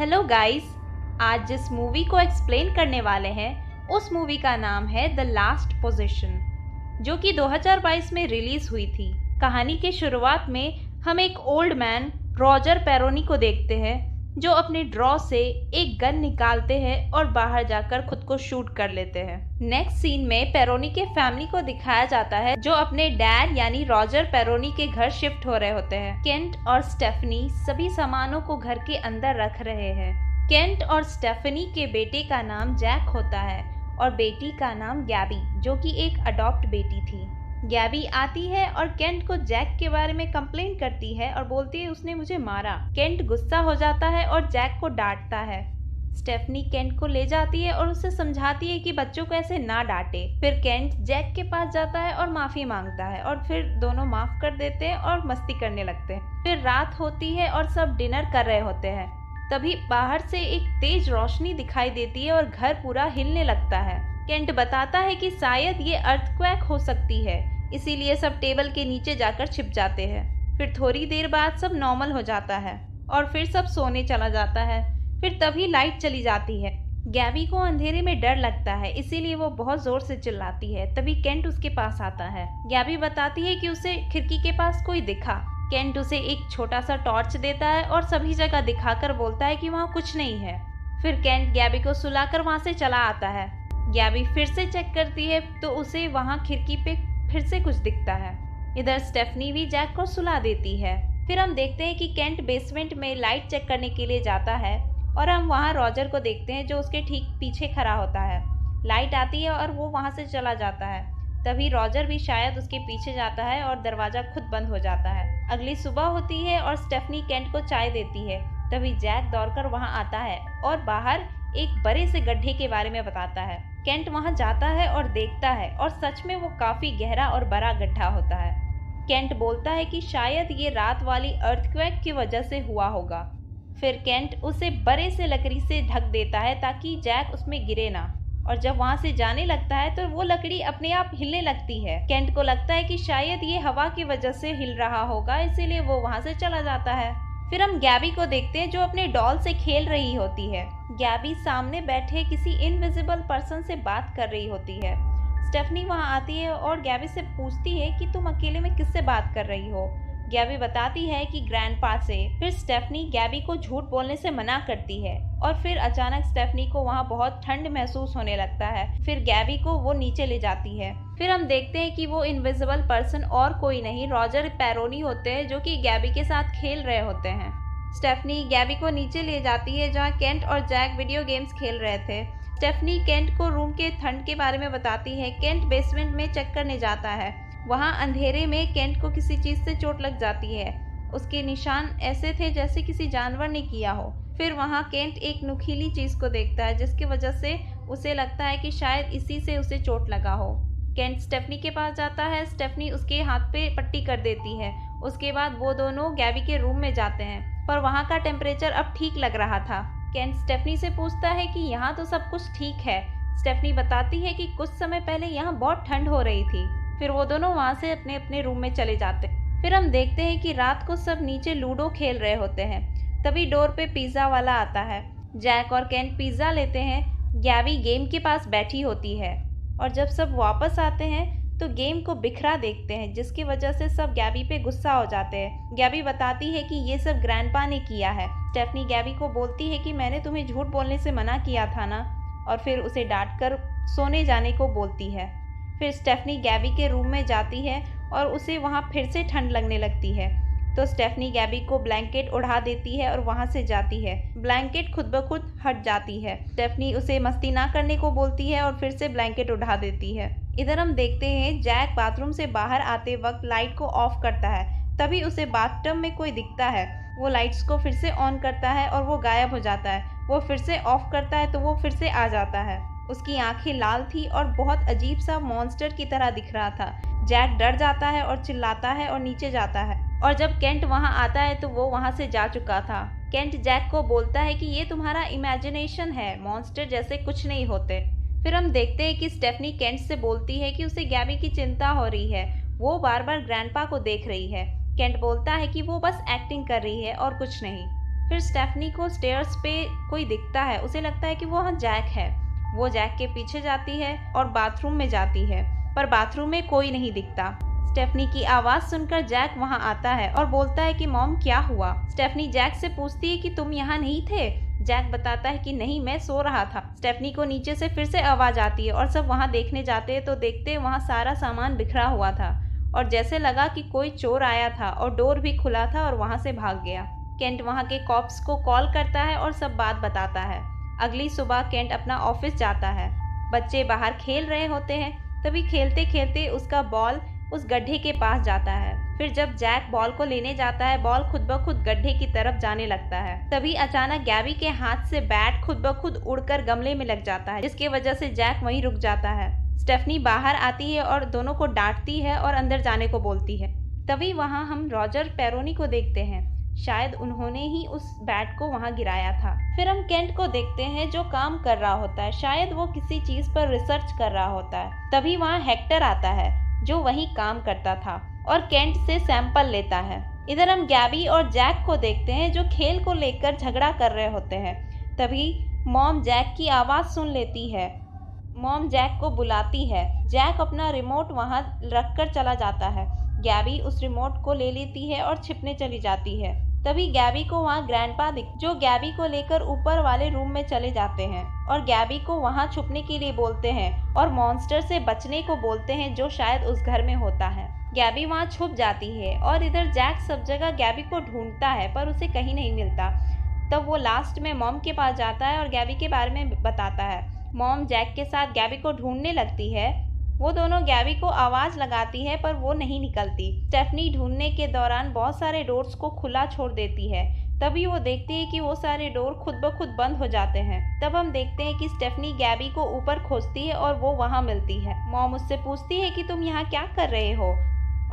Hello guys, आज जिस movie को एक्सप्लेन करने वाले हैं उस मूवी का नाम है द लास्ट पोजीशन, जो कि 2022 में रिलीज हुई थी। कहानी के शुरुआत में हम एक ओल्ड मैन रॉजर पेरोनी को देखते हैं जो अपने ड्रॉ से एक गन निकालते हैं और बाहर जाकर खुद को शूट कर लेते हैं। नेक्स्ट सीन में पेरोनी के फैमिली को दिखाया जाता है जो अपने डैड यानी रॉजर पेरोनी के घर शिफ्ट हो रहे होते हैं। केंट और स्टेफनी सभी सामानों को घर के अंदर रख रहे हैं। केंट और स्टेफनी के बेटे का नाम जैक होता है और बेटी का नाम गैबी, जो कि एक अडॉप्ट बेटी थी। गैबी आती है और केंट को जैक के बारे में कंप्लेन करती है और बोलती है उसने मुझे मारा। केंट गुस्सा हो जाता है और जैक को डांटता है। स्टेफनी केंट को ले जाती है और उसे समझाती है कि बच्चों को ऐसे ना डांटे। फिर केंट जैक के पास जाता है और माफी मांगता है और फिर दोनों माफ कर देते हैं और मस्ती करने लगते हैं। फिर रात होती है और सब डिनर कर रहे होते हैं। तभी बाहर से एक तेज रोशनी दिखाई देती है और घर पूरा हिलने लगता है। केंट बताता है कि शायद ये अर्थक्वेक हो सकती है, इसीलिए सब टेबल के नीचे जाकर छिप जाते हैं। फिर थोड़ी देर बाद सब नॉर्मल हो जाता है और फिर सब सोने चला जाता है। फिर तभी लाइट चली जाती है। गैबी को अंधेरे में डर लगता है, इसीलिए वो बहुत जोर से चिल्लाती है। तभी केंट उसके पास आता है। गैबी बताती है कि उसे खिड़की के पास कोई दिखा। केंट उसे एक छोटा सा टॉर्च देता है और सभी जगह दिखाकर बोलता है कि वहाँ कुछ नहीं है। फिर केंट गैबी को सुलाकर वहाँ से चला आता है। गैबी फिर से चेक करती है तो उसे वहाँ खिड़की पे फिर से कुछ दिखता है। इधर स्टेफनी भी जैक को सुला देती है। फिर हम देखते हैं कि केंट बेसमेंट में लाइट चेक करने के लिए जाता है और हम वहाँ रॉजर को देखते हैं जो उसके ठीक पीछे खड़ा होता है। लाइट आती है और वो वहाँ से चला जाता है। तभी रॉजर भी शायद उसके पीछे जाता है और दरवाजा खुद बंद हो जाता है। अगली सुबह होती है और स्टेफनी केंट को चाय देती है। तभी जैक दौड़कर वहाँ आता है और बाहर एक बड़े से गड्ढे के बारे में बताता है। केंट वहां जाता है और देखता है और सच में वो काफी गहरा और बड़ा गड्ढा होता है। केंट बोलता है कि शायद ये रात वाली अर्थक्वेक की वजह से हुआ होगा। फिर केंट उसे बड़े से लकड़ी से ढक देता है ताकि जैक उसमें गिरे ना, और जब वहां से जाने लगता है तो वो लकड़ी अपने आप हिलने लगती है। केंट को लगता है कि शायद ये हवा की वजह से हिल रहा होगा, इसीलिए वो वहां से चला जाता है। फिर हम गैबी को देखते हैं जो अपने डॉल से खेल रही होती है। गैबी सामने बैठे किसी इनविजिबल पर्सन से बात कर रही होती है। स्टेफनी वहां आती है और गैबी से पूछती है कि तुम अकेले में किससे बात कर रही हो। गैबी बताती है कि ग्रैंडपा से। फिर स्टेफनी गैबी को झूठ बोलने से मना करती है और फिर अचानक स्टेफनी को वहां बहुत ठंड महसूस होने लगता है। फिर गैबी को वो नीचे ले जाती है। फिर हम देखते हैं कि वो इनविजिबल पर्सन और कोई नहीं रॉजर पेरोनी होते हैं जो कि गैबी के साथ खेल रहे होते हैं। स्टेफनी गैबी को नीचे ले जाती है जहाँ केंट और जैक वीडियो गेम्स खेल रहे थे। स्टेफनी केंट को रूम के ठंड के बारे में बताती है। केंट बेसमेंट में चेक करने जाता है। वहाँ अंधेरे में केंट को किसी चीज से चोट लग जाती है। उसके निशान ऐसे थे जैसे किसी जानवर ने किया हो। फिर वहाँ केंट एक नुकीली चीज को देखता है जिसकी वजह से उसे लगता है कि शायद इसी से उसे चोट लगा हो। केंट स्टेफनी के पास जाता है। स्टेफनी उसके हाथ पे पट्टी कर देती है। उसके बाद वो दोनों गैबी के रूम में जाते हैं, पर वहाँ का टेम्परेचर अब ठीक लग रहा था। केंट स्टेफनी से पूछता है कि यहाँ तो सब कुछ ठीक है। स्टेफनी बताती है कि कुछ समय पहले यहाँ बहुत ठंड हो रही थी। फिर वो दोनों वहाँ से अपने अपने रूम में चले जाते हैं। फिर हम देखते हैं कि रात को सब नीचे लूडो खेल रहे होते हैं। तभी डोर पे पिज्जा वाला आता है। जैक और केंट पिज्जा लेते हैं। गैबी गेम के पास बैठी होती है और जब सब वापस आते हैं तो गेम को बिखरा देखते हैं, जिसकी वजह से सब गैबी पे गुस्सा हो जाते हैं। गैबी बताती है कि ये सब ग्रैंडपा ने किया है। स्टेफनी गैबी को बोलती है कि मैंने तुम्हें झूठ बोलने से मना किया था ना, और फिर उसे डांटकर सोने जाने को बोलती है। फिर स्टेफनी गैबी के रूम में जाती है और उसे वहाँ फिर से ठंड लगने लगती है, तो स्टेफनी गैबी को ब्लैंकेट उड़ा देती है और वहाँ से जाती है। ब्लैंकेट खुद ब खुद हट जाती है। स्टेफनी उसे मस्ती ना करने को बोलती है और फिर से ब्लैंकेट उड़ा देती है। इधर हम देखते हैं जैक बाथरूम से बाहर आते वक्त लाइट को ऑफ करता है। तभी उसे बाथटब में कोई दिखता है। वो लाइट्स को फिर से ऑन करता है और वो गायब हो जाता है। वो फिर से ऑफ करता है तो वो फिर से आ जाता है। उसकी आंखें लाल थी और बहुत अजीब सा मॉन्स्टर की तरह दिख रहा था। जैक डर जाता है और चिल्लाता है और नीचे जाता है, और जब केंट वहां आता है तो वो वहां से जा चुका था। केंट जैक को बोलता है कि ये तुम्हारा इमेजिनेशन है, मॉन्स्टर जैसे कुछ नहीं होते। फिर हम देखते हैं कि स्टेफनी केंट से बोलती है कि उसे गैबी की चिंता हो रही है। वो बार बार ग्रैंडपा को देख रही है। केंट बोलता है कि वो बस एक्टिंग कर रही है और कुछ नहीं। फिर स्टेफनी को स्टेयर्स पे कोई दिखता है, उसे लगता है कि वो वहाँ जैक है। वो जैक के पीछे जाती है और बाथरूम में जाती है, पर बाथरूम में कोई नहीं दिखता। स्टेफनी की आवाज़ सुनकर जैक वहाँ आता है और बोलता है कि मॉम क्या हुआ। स्टेफनी जैक से पूछती है कि तुम यहाँ नहीं थे। जैक बताता है कि नहीं, मैं सो रहा था। स्टेफनी को नीचे से फिर से आवाज़ आती है और सब वहाँ देखने जाते हैं तो देखते हैं वहाँ सारा सामान बिखरा हुआ था और जैसे लगा कि कोई चोर आया था और डोर भी खुला था और वहाँ से भाग गया। केंट वहाँ के कॉप्स को कॉल करता है और सब बात बताता है। अगली सुबह केंट अपना ऑफिस जाता है। बच्चे बाहर खेल रहे होते हैं, तभी खेलते खेलते उसका बॉल उस गड्ढे के पास जाता है। फिर जब जैक बॉल को लेने जाता है, बॉल खुद ब खुद गड्ढे की तरफ जाने लगता है। तभी अचानक गैबी के हाथ से बैट खुद ब खुद उड़कर गमले में लग जाता है, जिसकी वजह से जैक वहीं रुक जाता है। स्टेफनी बाहर आती है और दोनों को डांटती है और अंदर जाने को बोलती है। तभी वहाँ हम रॉजर पेरोनी को देखते हैं। शायद उन्होंने ही उस बैट को वहाँ गिराया था। फिर हम केंट को देखते हैं जो काम कर रहा होता है, शायद वो किसी चीज पर रिसर्च कर रहा होता है। तभी वहाँ हेक्टर आता है जो वहीं काम करता था और केंट से सैंपल लेता है। इधर हम गैबी और जैक को देखते हैं जो खेल को लेकर झगड़ा कर रहे होते हैं। तभी मॉम जैक की आवाज़ सुन लेती है। मॉम जैक को बुलाती है। जैक अपना रिमोट वहाँ रखकर चला जाता है। गैबी उस रिमोट को ले लेती है और छिपने चली जाती है। तभी गैबी को वहाँ ग्रैंडपा जो गैबी को लेकर ऊपर वाले रूम में चले जाते हैं और गैबी को वहाँ छुपने के लिए बोलते हैं और मॉन्स्टर से बचने को बोलते हैं जो शायद उस घर में होता है। गैबी वहाँ छुप जाती है और इधर जैक सब जगह गैबी को ढूंढता है पर उसे कहीं नहीं मिलता। तब वो लास्ट में मॉम के पास जाता है और गैबी के बारे में बताता है। मॉम जैक के साथ गैबी को ढूंढने लगती है। वो दोनों गैबी को आवाज़ लगाती है पर वो नहीं निकलती। स्टेफनी ढूंढने के दौरान बहुत सारे डोर्स को खुला छोड़ देती है। तभी वो देखती है कि वो सारे डोर खुद ब खुद बंद हो जाते हैं। तब हम देखते हैं कि स्टेफनी गैबी को ऊपर खोजती है और वो वहाँ मिलती है। मॉम उससे पूछती है कि तुम यहाँ क्या कर रहे हो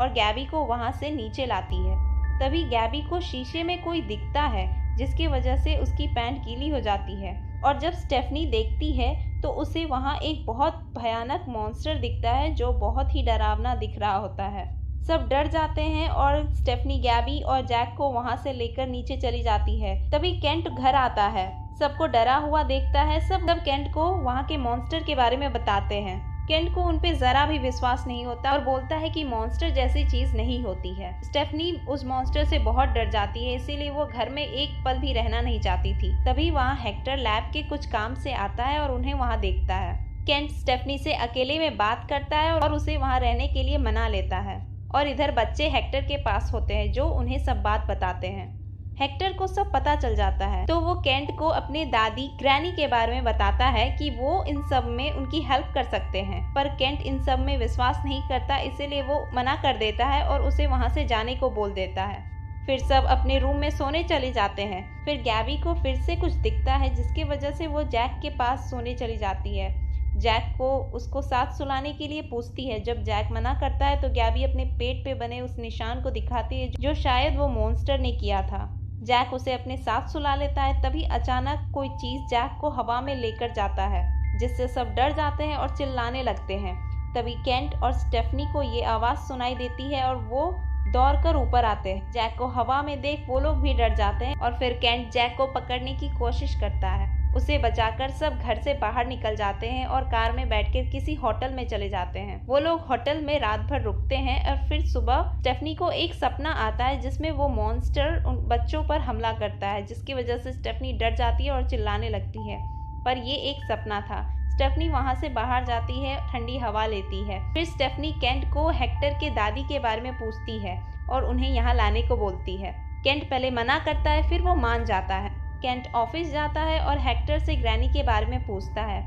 और गैबी को वहाँ से नीचे लाती है। तभी गैबी को शीशे में कोई दिखता है जिसकी वजह से उसकी पैंट गीली हो जाती है और जब स्टेफनी देखती है तो उसे वहाँ एक बहुत भयानक मॉन्स्टर दिखता है जो बहुत ही डरावना दिख रहा होता है। सब डर जाते हैं और स्टेफनी गैबी और जैक को वहाँ से लेकर नीचे चली जाती है। तभी केंट घर आता है, सबको डरा हुआ देखता है। सब केंट को वहाँ के मॉन्स्टर के बारे में बताते हैं। केंट को उन पे जरा भी विश्वास नहीं होता और बोलता है कि मॉन्स्टर जैसी चीज नहीं होती है। स्टेफनी उस मॉन्स्टर से बहुत डर जाती है, इसीलिए वो घर में एक पल भी रहना नहीं चाहती थी। तभी वहाँ हेक्टर लैब के कुछ काम से आता है और उन्हें वहाँ देखता है। केंट स्टेफनी से अकेले में बात करता है और उसे वहाँ रहने के लिए मना लेता है और इधर बच्चे हेक्टर के पास होते हैं जो उन्हें सब बात बताते हैं। हेक्टर को सब पता चल जाता है तो वो केंट को अपने दादी ग्रैनी के बारे में बताता है कि वो इन सब में उनकी हेल्प कर सकते हैं, पर केंट इन सब में विश्वास नहीं करता, इसीलिए वो मना कर देता है और उसे वहाँ से जाने को बोल देता है। फिर सब अपने रूम में सोने चले जाते हैं। फिर गैबी को फिर से कुछ दिखता है जिसकी वजह से वो जैक के पास सोने चली जाती है। जैक को उसको साथ सुलाने के लिए पूछती है। जब जैक मना करता है तो गैबी अपने पेट पे बने उस निशान को दिखाती है जो शायद वो मॉन्स्टर ने किया था। जैक उसे अपने साथ सुला लेता है। तभी अचानक कोई चीज जैक को हवा में लेकर जाता है जिससे सब डर जाते हैं और चिल्लाने लगते हैं। तभी केंट और स्टेफनी को ये आवाज सुनाई देती है और वो दौड़कर ऊपर आते हैं। जैक को हवा में देख वो लोग भी डर जाते हैं और फिर केंट जैक को पकड़ने की कोशिश करता है। उसे बचाकर सब घर से बाहर निकल जाते हैं और कार में बैठकर किसी होटल में चले जाते हैं। वो लोग होटल में रात भर रुकते हैं और फिर सुबह स्टेफनी को एक सपना आता है जिसमें वो मॉन्स्टर उन बच्चों पर हमला करता है, जिसकी वजह से स्टेफनी डर जाती है और चिल्लाने लगती है। पर ये एक सपना था। स्टेफनी वहाँ से बाहर जाती है, ठंडी हवा लेती है। फिर स्टेफनी केंट को हेक्टर के दादी के बारे में पूछती है और उन्हें यहाँ लाने को बोलती है। केंट पहले मना करता है, फिर वो मान जाता है। केंट ऑफिस जाता है और हेक्टर से ग्रैनी के बारे में पूछता है।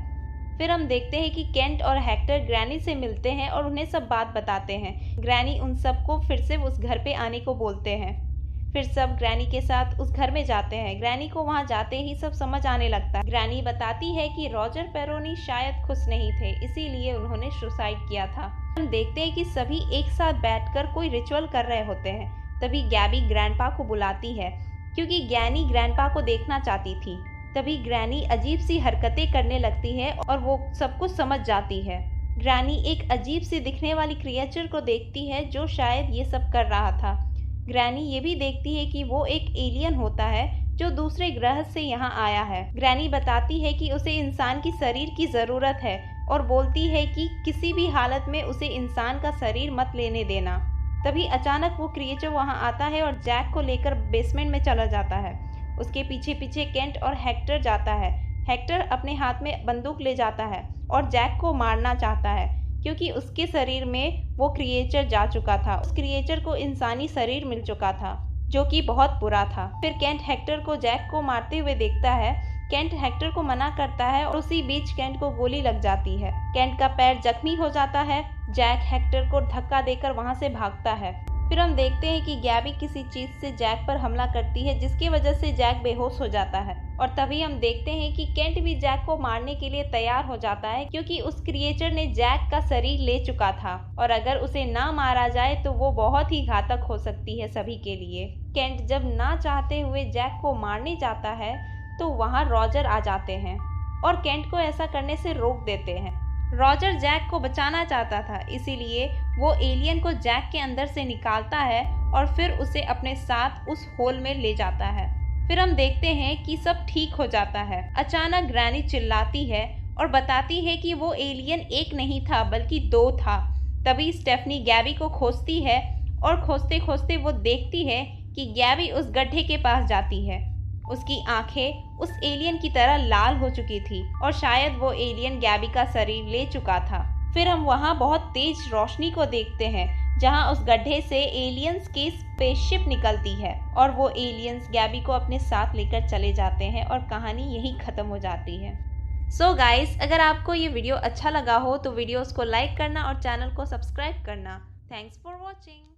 फिर हम देखते हैं कि केंट और हेक्टर ग्रैनी से मिलते हैं और उन्हें सब बात बताते हैं। ग्रैनी उन सबको फिर से उस घर पे आने को बोलते हैं। फिर सब ग्रैनी के साथ उस घर में जाते हैं। ग्रैनी को वहां जाते ही सब समझ आने लगता है। ग्रैनी बताती है कि रॉजर पेरोनी शायद खुश नहीं थे, इसीलिए उन्होंने सुसाइड किया था। हम देखते हैं कि सभी एक साथ बैठकर कोई रिचुअल कर रहे होते हैं। तभी गैबी ग्रैंडपा को बुलाती है क्योंकि ग्रैनी ग्रैंडपा को देखना चाहती थी। तभी ग्रैनी अजीब सी हरकतें करने लगती है और वो सब कुछ समझ जाती है। ग्रैनी एक अजीब सी दिखने वाली क्रिएचर को देखती है जो शायद ये सब कर रहा था। ग्रैनी ये भी देखती है कि वो एक एलियन होता है जो दूसरे ग्रह से यहाँ आया है। ग्रैनी बताती है कि उसे इंसान की शरीर की ज़रूरत है और बोलती है कि किसी भी हालत में उसे इंसान का शरीर मत लेने देना। तभी अचानक वो क्रिएचर वहाँ आता है और जैक को लेकर बेसमेंट में चला जाता है। उसके पीछे पीछे केंट और हेक्टर जाता है। हेक्टर अपने हाथ में बंदूक ले जाता है और जैक को मारना चाहता है क्योंकि उसके शरीर में वो क्रिएचर जा चुका था। उस क्रिएचर को इंसानी शरीर मिल चुका था जो कि बहुत बुरा था। फिर केंट हेक्टर को जैक को मारते हुए देखता है। केंट हेक्टर को मना करता है और उसी बीच केंट को गोली लग जाती है। केंट का पैर जख्मी हो जाता है। जैक हेक्टर को धक्का देकर वहां से भागता है। फिर हम देखते हैं कि गैबी किसी चीज से जैक पर हमला करती है जिसकी वजह से जैक बेहोश हो जाता है और तभी हम देखते हैं कि केंट भी जैक को मारने के लिए तैयार हो जाता है क्योंकि उस क्रिएचर ने जैक का शरीर ले चुका था और अगर उसे ना मारा जाए तो वो बहुत ही घातक हो सकती है सभी के लिए। केंट जब ना चाहते हुए जैक को मारने जाता है तो वहाँ रॉजर आ जाते हैं और केंट को ऐसा करने से रोक देते हैं। रॉजर जैक को बचाना चाहता था, इसीलिए वो एलियन को जैक के अंदर से निकालता है और फिर उसे अपने साथ उस होल में ले जाता है। फिर हम देखते हैं कि सब ठीक हो जाता है। अचानक ग्रैनी चिल्लाती है और बताती है कि वो एलियन एक नहीं था बल्कि 2 था। तभी स्टेफनी गैबी को खोजती है और खोजते खोजते वो देखती है कि गैबी उस गड्ढे के पास जाती है। उसकी आंखें उस एलियन की तरह लाल हो चुकी थी और शायद वो एलियन गैबी का शरीर ले चुका था। फिर हम वहाँ बहुत तेज रोशनी को देखते हैं जहाँ उस गड्ढे से एलियंस की स्पेसशिप निकलती है और वो एलियंस गैबी को अपने साथ लेकर चले जाते हैं और कहानी यहीं खत्म हो जाती है। सो गाइस, अगर आपको ये वीडियो अच्छा लगा हो तो वीडियोस को लाइक करना और चैनल को सब्सक्राइब करना। Thanks for watching.